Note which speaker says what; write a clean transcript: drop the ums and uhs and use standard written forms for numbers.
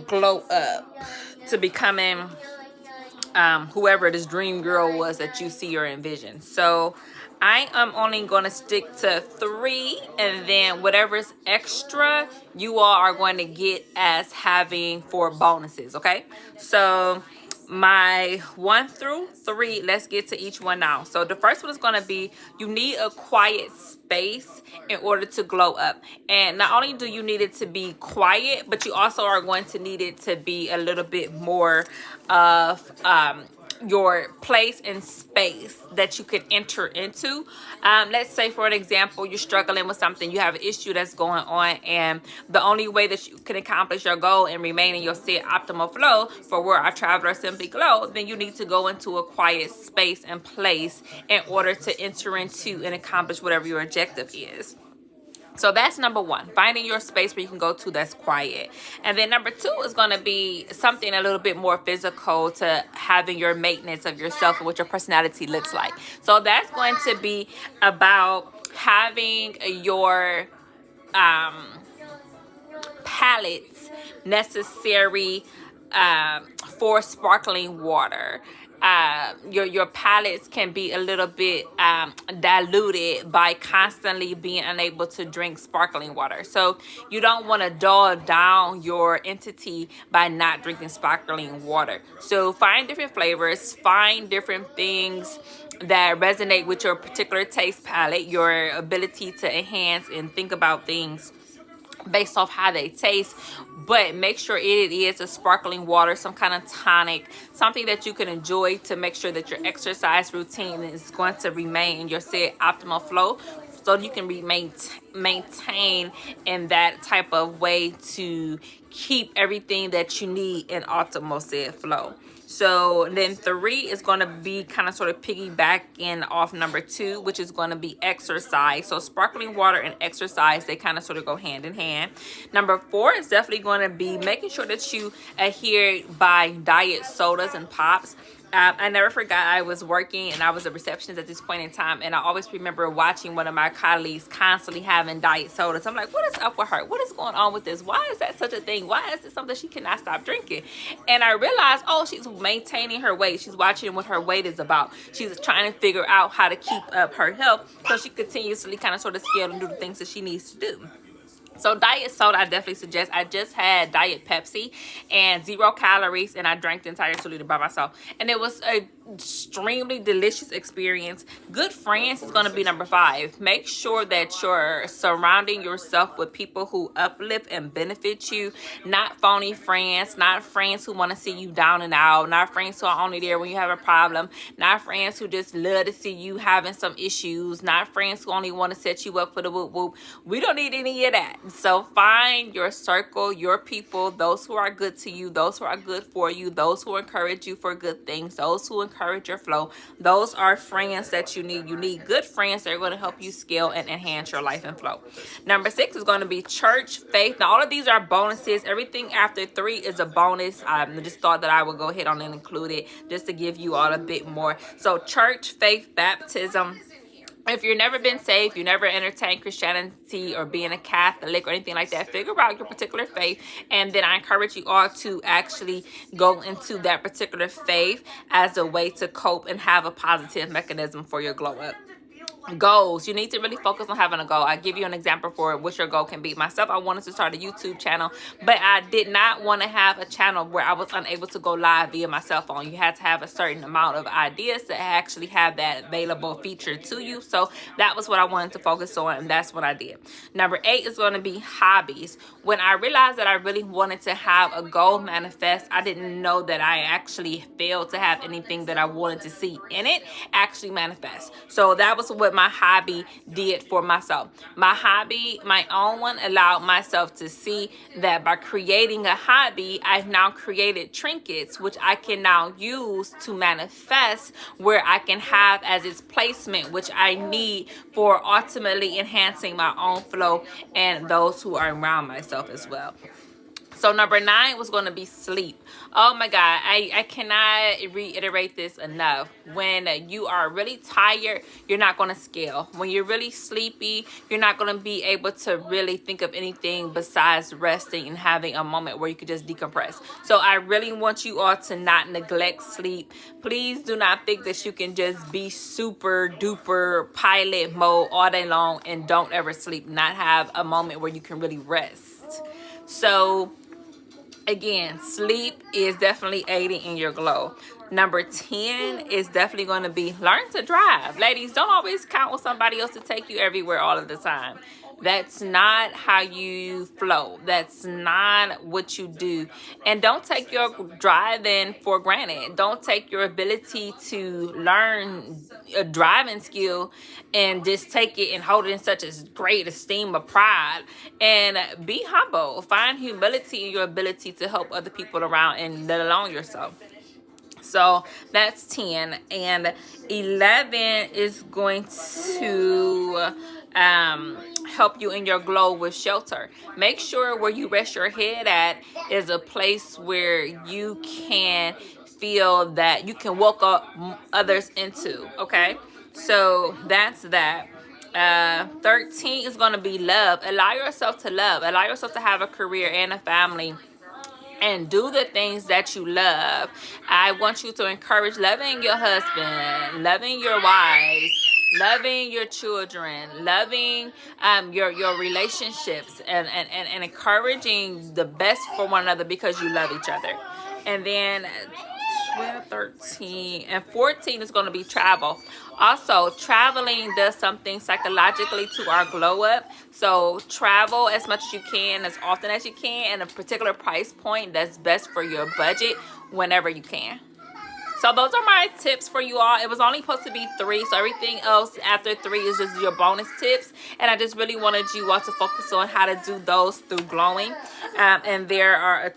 Speaker 1: glow up to becoming whoever this dream girl was that you see or envision. So I am only going to stick to 3, and then whatever's extra, you all are going to get as having 4 bonuses, okay? So my 1 through 3, let's get to each one now. So the first one is going to be, you need a quiet space in order to glow up. And not only do you need it to be quiet, but you also are going to need it to be a little bit more of your place and space that you can enter into. Let's say, for an example, you're struggling with something, you have an issue that's going on, and the only way that you can accomplish your goal and remain in your set optimal flow for where our travelers simply glow, then you need to go into a quiet space and place in order to enter into and accomplish whatever your objective is. So that's number 1, finding your space where you can go to that's quiet. And then number 2 is going to be something a little bit more physical to having your maintenance of yourself and what your personality looks like. So that's going to be about having your palettes necessary for sparkling water. Your palates can be a little bit diluted by constantly being unable to drink sparkling water. So you don't want to dull down your entity by not drinking sparkling water. So find different flavors, find different things that resonate with your particular taste palette, your ability to enhance and think about things based off how they taste, but make sure it is a sparkling water, some kind of tonic, something that you can enjoy to make sure that your exercise routine is going to remain in your said optimal flow, so you can maintain in that type of way to keep everything that you need in optimal said flow. So then 3 is going to be kind of sort of piggybacking off number 2, which is going to be exercise. So sparkling water and exercise, they kind of sort of go hand in hand. Number 4 is definitely going to be making sure that you adhere by diet sodas and pops. I never forgot I was working and I was a receptionist at this point in time, and I always remember watching one of my colleagues constantly having diet sodas. I'm like, what is up with her? What is going on with this? Why is that such a thing? Why is it something she cannot stop drinking? And I realized, oh, she's maintaining her weight. She's watching what her weight is about. She's trying to figure out how to keep up her health so she continuously kind of sort of scale and do the things that she needs to do. So diet soda, I definitely suggest. I just had Diet Pepsi and 0 calories, and I drank the entire 2 liter by myself. And it was a extremely delicious experience. Good friends is going to be number 5. Make sure that you're surrounding yourself with people who uplift and benefit you, not phony friends, not friends who want to see you down and out, not friends who are only there when you have a problem, not friends who just love to see you having some issues, not friends who only want to set you up for the whoop whoop. We don't need any of that. So find your circle, your people, those who are good to you, those who are good for you, those who encourage you for good things, those who encourage your flow. Those are friends that you need. You need good friends that are going to help you scale and enhance your life and flow. Number 6 is going to be church, faith. Now all of these are bonuses. Everything after 3 is a bonus. I just thought that I would go ahead on and include it just to give you all a bit more. So church, faith, baptism. If you've never been saved, you never entertained Christianity or being a Catholic or anything like that, figure out your particular faith. And then I encourage you all to actually go into that particular faith as a way to cope and have a positive mechanism for your glow up. Goals. You need to really focus on having a goal. I give you an example for what your goal can be. Myself, I wanted to start a YouTube channel, but I did not want to have a channel where I was unable to go live via my cell phone. You had to have a certain amount of ideas to actually have that available feature to you. So that was what I wanted to focus on, and that's what I did. Number 8 is going to be hobbies. When I realized that I really wanted to have a goal manifest, I didn't know that I actually failed to have anything that I wanted to see in it actually manifest. So that was what my hobby did for myself. My hobby, my own one, allowed myself to see that by creating a hobby, I've now created trinkets, which I can now use to manifest, where I can have as its placement, which I need for ultimately enhancing my own flow and those who are around myself as well. So number 9 was going to be sleep. Oh my God, I cannot reiterate this enough. When you are really tired, you're not going to scale. When you're really sleepy, you're not going to be able to really think of anything besides resting and having a moment where you could just decompress. So I really want you all to not neglect sleep. Please do not think that you can just be super duper pilot mode all day long and don't ever sleep, not have a moment where you can really rest. So again, sleep is definitely aiding in your glow. Number 10 is definitely going to be learn to drive. Ladies, don't always count on somebody else to take you everywhere all of the time. That's not how you flow. That's not what you do. And don't take your driving for granted. Don't take your ability to learn a driving skill and just take it and hold it in such a great esteem of pride. And be humble. Find humility in your ability to help other people around and let alone yourself. So that's 10. And 11 is going to help you in your glow with shelter. Make sure where you rest your head at is a place where you can feel that you can welcome others into. Okay, so that's that. 13 is going to be love. Allow yourself to love. Allow yourself to have a career and a family and do the things that you love. I want you to encourage loving your husband, loving your wives, loving your children, loving your relationships, and encouraging the best for one another because you love each other. And then 12, 13, and 14 is going to be travel. Also, traveling does something psychologically to our glow up. So travel as much as you can, as often as you can, at a particular price point that's best for your budget whenever you can. So those are my tips for you all. It was only supposed to be 3, so everything else after 3 is just your bonus tips. And I just really wanted you all to focus on how to do those through glowing. And there are a